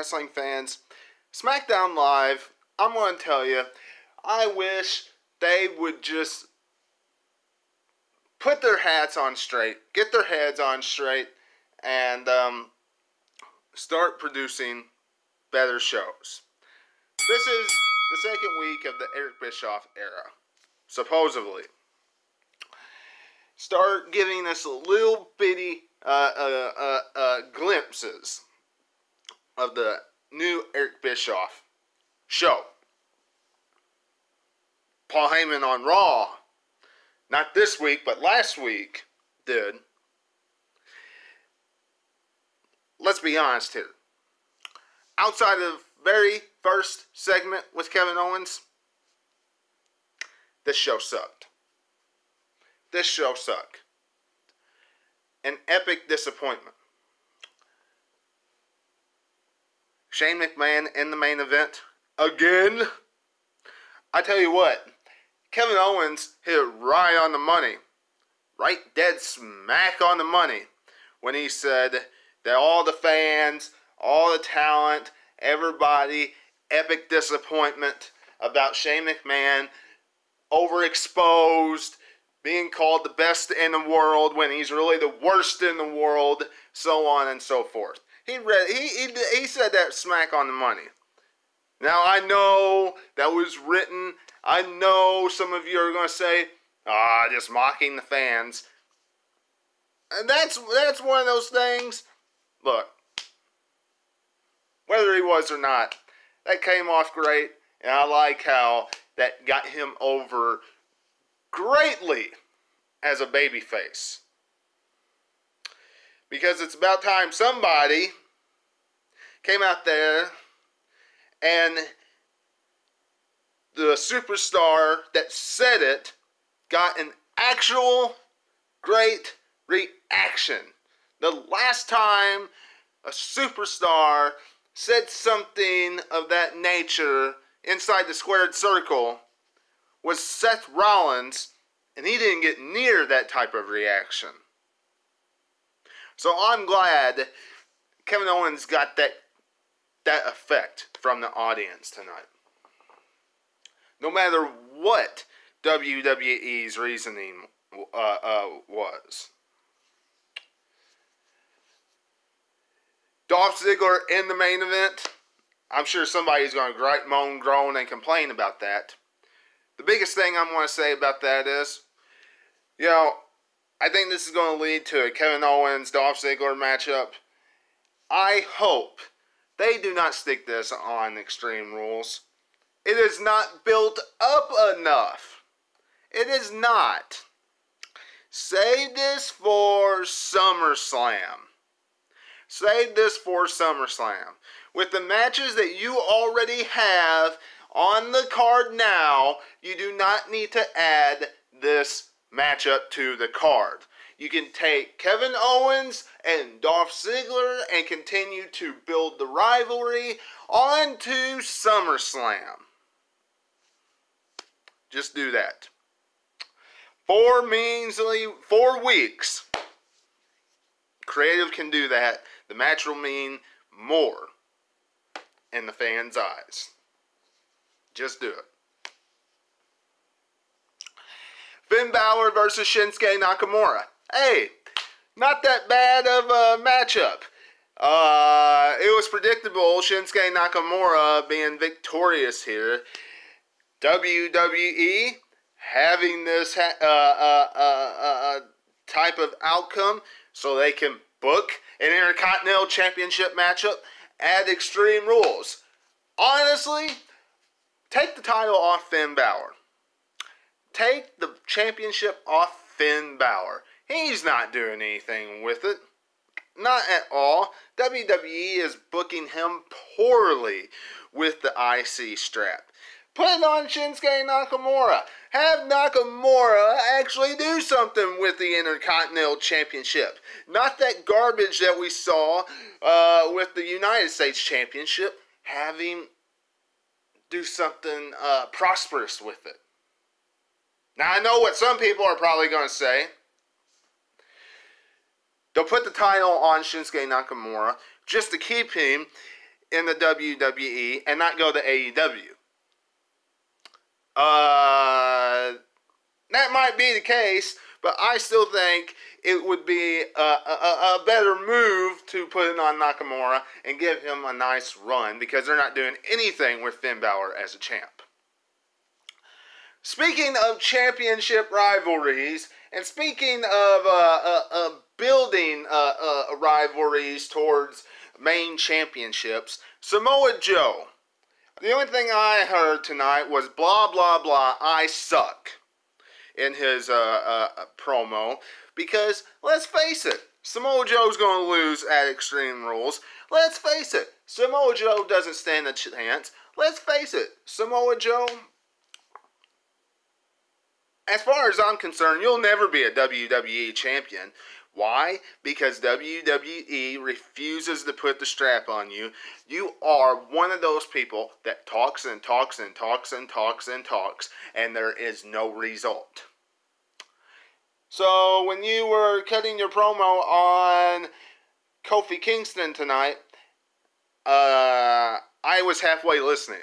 wrestling fans, SmackDown Live, I'm going to tell you, I wish they would just put their hats on straight, get their heads on straight, and start producing better shows. This is the second week of the Eric Bischoff era, supposedly. Start giving us a little bitty glimpses of the new Eric Bischoff show. Paul Heyman on Raw, not this week, but last week, did. Let's be honest here. Outside of the very first segment with Kevin Owens, this show sucked. This show sucked. An epic disappointment. Shane McMahon in the main event again. I tell you what, Kevin Owens hit it right on the money. Right dead smack on the money when he said that all the fans, all the talent, everybody, epic disappointment about Shane McMahon, overexposed, being called the best in the world when he's really the worst in the world, so on and so forth. He said that smack on the money. Now, I know that was written. I know some of you are going to say, just mocking the fans. And that's one of those things. Look, whether he was or not, that came off great. And I like how that got him over greatly as a babyface. Because it's about time somebody came out there and the superstar that said it got an actual great reaction. The last time a superstar said something of that nature inside the squared circle was Seth Rollins, and he didn't get near that type of reaction. So I'm glad Kevin Owens got that effect from the audience tonight. No matter what WWE's reasoning was. Dolph Ziggler in the main event. I'm sure somebody's going to gripe, moan, groan, and complain about that. The biggest thing I'm going to say about that is, I think this is going to lead to a Kevin Owens, Dolph Ziggler matchup. I hope they do not stick this on Extreme Rules. It is not built up enough. It is not. Save this for SummerSlam. Save this for SummerSlam. With the matches that you already have on the card now, you do not need to add this matchup to the card. You can take Kevin Owens and Dolph Ziggler and continue to build the rivalry on to SummerSlam. Just do that. 4 weeks. Creative can do that. The match will mean more in the fans' eyes. Just do it. Finn Balor versus Shinsuke Nakamura. Hey, not that bad of a matchup. It was predictable, Shinsuke Nakamura being victorious here. WWE having this type of outcome so they can book an Intercontinental Championship matchup at Extreme Rules. Honestly, take the title off Finn Balor. Take the championship off Finn Balor. He's not doing anything with it. Not at all. WWE is booking him poorly with the IC strap. Put it on Shinsuke Nakamura. Have Nakamura actually do something with the Intercontinental Championship. Not that garbage that we saw with the United States Championship. Have him do something prosperous with it. Now, I know what some people are probably going to say. They'll put the title on Shinsuke Nakamura just to keep him in the WWE and not go to AEW. That might be the case, but I still think it would be a better move to put it on Nakamura and give him a nice run, because they're not doing anything with Finn Balor as a champ. Speaking of championship rivalries, and speaking of building rivalries towards main championships, Samoa Joe. The only thing I heard tonight was blah, blah, blah, I suck in his promo. Because, let's face it, Samoa Joe's going to lose at Extreme Rules. Let's face it, Samoa Joe doesn't stand a chance. Let's face it, Samoa Joe, as far as I'm concerned, you'll never be a WWE champion. Why? Because WWE refuses to put the strap on you. You are one of those people that talks and talks and talks and talks and talks, and there is no result. So when you were cutting your promo on Kofi Kingston tonight, I was halfway listening.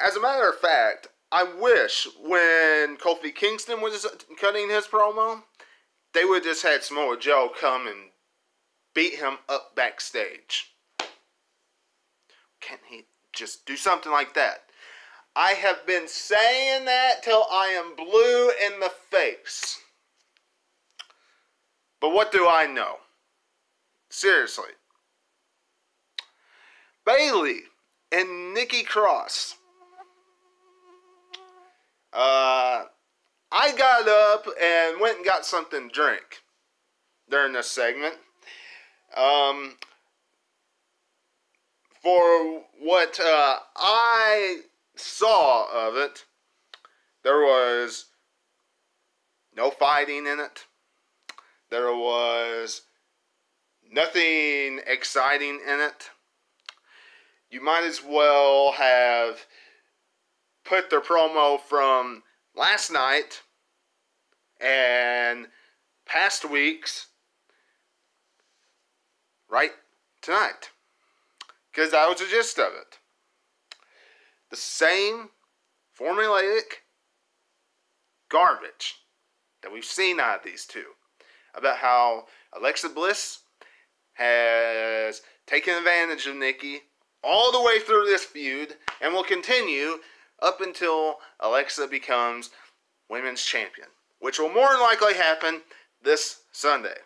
As a matter of fact, I wish when Kofi Kingston was cutting his promo, they would have just had Samoa Joe come and beat him up backstage. Can't he just do something like that? I have been saying that till I am blue in the face. But what do I know? Seriously. Bayley and Nikki Cross. I got up and went and got something to drink during this segment. For what I saw of it, there was no fighting in it. There was nothing exciting in it. You might as well have put their promo from last night and past weeks right tonight, because that was the gist of it. The same formulaic garbage that we've seen out of these two, about how Alexa Bliss has taken advantage of Nikki all the way through this feud and will continue up until Alexa becomes women's champion, which will more than likely happen this Sunday.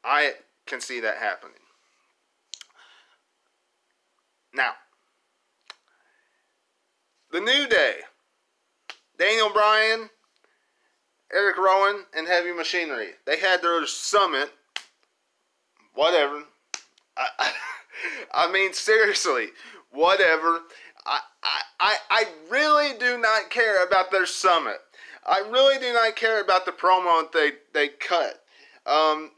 I can see that happening. Now, the New Day, Daniel Bryan, Eric Rowan, and Heavy Machinery. They had their summit. Whatever. I mean, seriously. Whatever. I really do not care about their summit. I really do not care about the promo they cut.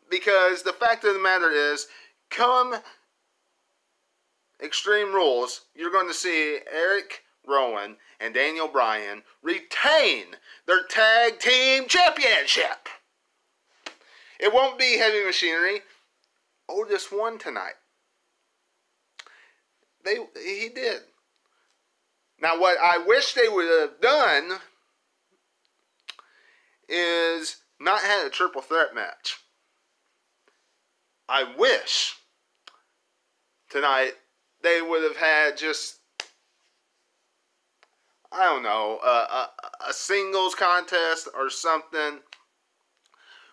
Because the fact of the matter is, come Extreme Rules, you're going to see Eric Rowan and Daniel Bryan retain their tag team championship. It won't be Heavy Machinery. Otis won tonight. He did. Now, what I wish they would have done is not had a triple threat match. I wish tonight they would have had just, I don't know, a singles contest or something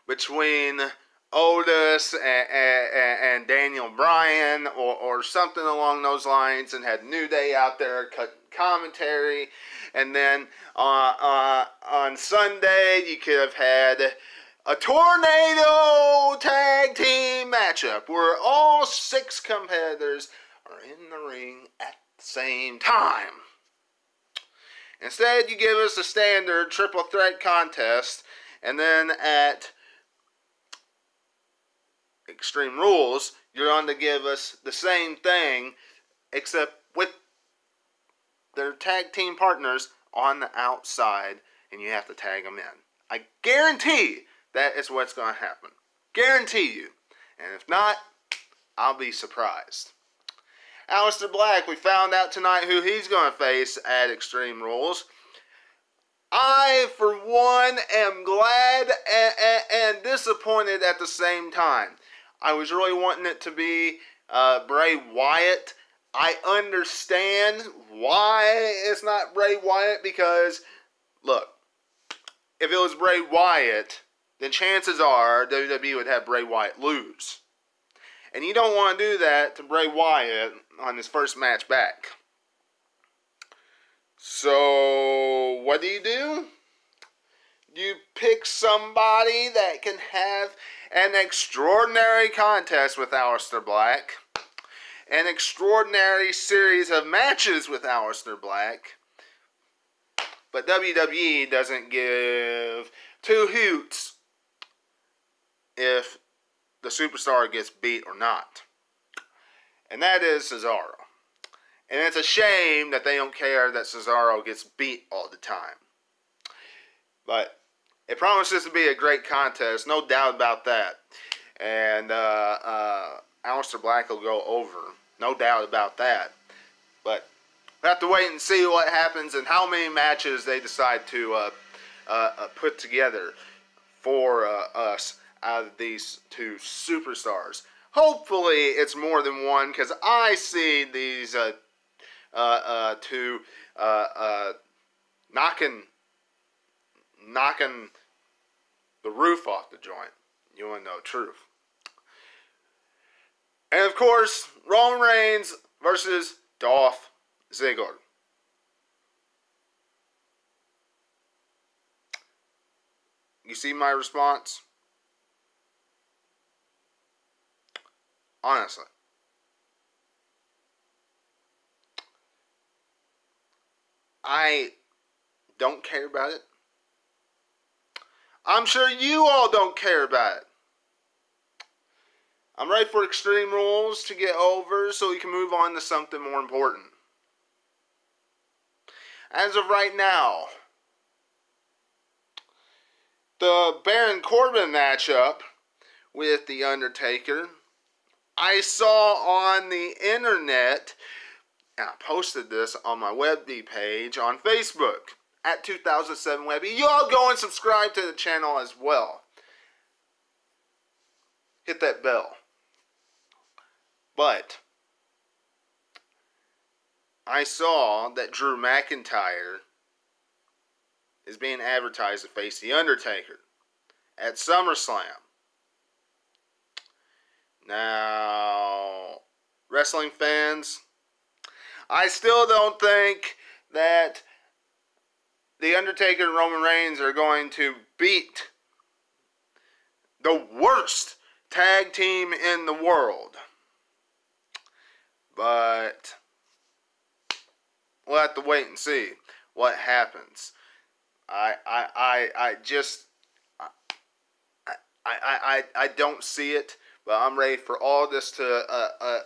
between Otis and Daniel Bryan, or something along those lines, and had New Day out there cutting commentary. And then on Sunday you could have had a tornado tag team matchup where all 6 competitors are in the ring at the same time. Instead, you give us a standard triple threat contest, and then at Extreme Rules, you're going to give us the same thing, except with their tag team partners on the outside, and you have to tag them in. I guarantee that is what's going to happen. Guarantee you. And if not, I'll be surprised. Alister Black, we found out tonight who he's going to face at Extreme Rules. I, for one, am glad and disappointed at the same time. I was really wanting it to be Bray Wyatt. I understand why it's not Bray Wyatt because, look, if it was Bray Wyatt, then chances are WWE would have Bray Wyatt lose. And you don't want to do that to Bray Wyatt on his first match back. So, what do? You pick somebody that can have an extraordinary contest with Alister Black, an extraordinary series of matches with Alister Black, but WWE doesn't give two hoots if the superstar gets beat or not. And that is Cesaro. And it's a shame that they don't care that Cesaro gets beat all the time. But it promises to be a great contest, no doubt about that. And Alister Black will go over, no doubt about that. But we'll have to wait and see what happens and how many matches they decide to put together for us out of these two superstars. Hopefully it's more than one, because I see these two knocking the roof off the joint. You want to know the truth. And of course, Roman Reigns versus Dolph Ziggler. You see my response? Honestly. I don't care about it. I'm sure you all don't care about it. I'm ready for Extreme Rules to get over so we can move on to something more important. As of right now, the Baron Corbin matchup with The Undertaker, I saw on the internet, and I posted this on my Webby page on Facebook, at 2007 Webby. You all go and subscribe to the channel as well. Hit that bell. But I saw that Drew McIntyre is being advertised to face The Undertaker at SummerSlam. Now, wrestling fans, I still don't think that The Undertaker and Roman Reigns are going to beat the worst tag team in the world. But we'll have to wait and see what happens. I don't see it, but I'm ready for all this to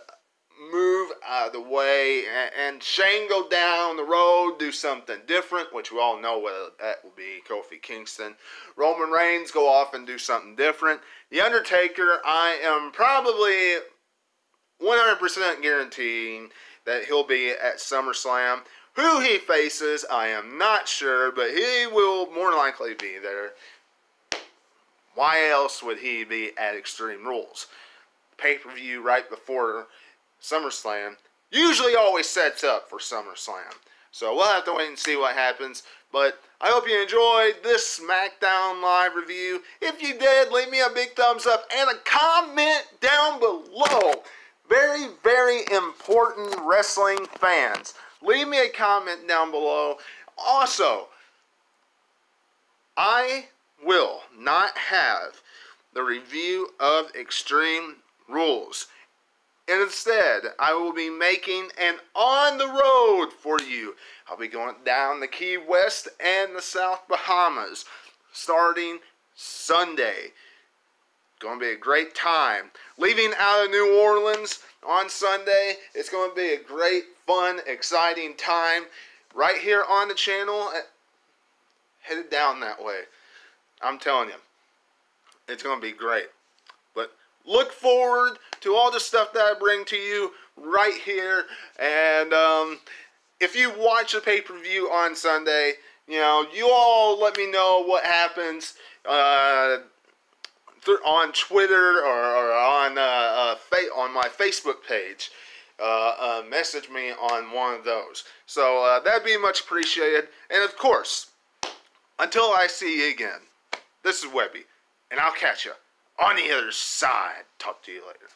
move out of the way and Shane go down the road, do something different, which we all know what that will be, Kofi Kingston. Roman Reigns go off and do something different. The Undertaker, I am probably 100% guaranteeing that he'll be at SummerSlam. Who he faces, I am not sure, but he will more likely be there. Why else would he be at Extreme Rules? Pay-per-view right before SummerSlam usually always sets up for SummerSlam. So we'll have to wait and see what happens. But I hope you enjoyed this SmackDown Live review. If you did, leave me a big thumbs up and a comment down below. Very, very important wrestling fans. Leave me a comment down below. Also, I will not have the review of Extreme Rules. Instead, I will be making an on the road for you. I'll be going down the Key West and the South Bahamas starting Sunday. Going to be a great time. Leaving out of New Orleans on Sunday, it's going to be a great, fun, exciting time. Right here on the channel, headed down that way. I'm telling you, it's going to be great. But look forward to all the stuff that I bring to you right here. And if you watch the pay-per-view on Sunday, you know, you all let me know what happens on Twitter or on my Facebook page. Message me on one of those. So that'd be much appreciated. And of course, until I see you again, this is Webby, and I'll catch you on the other side. Talk to you later.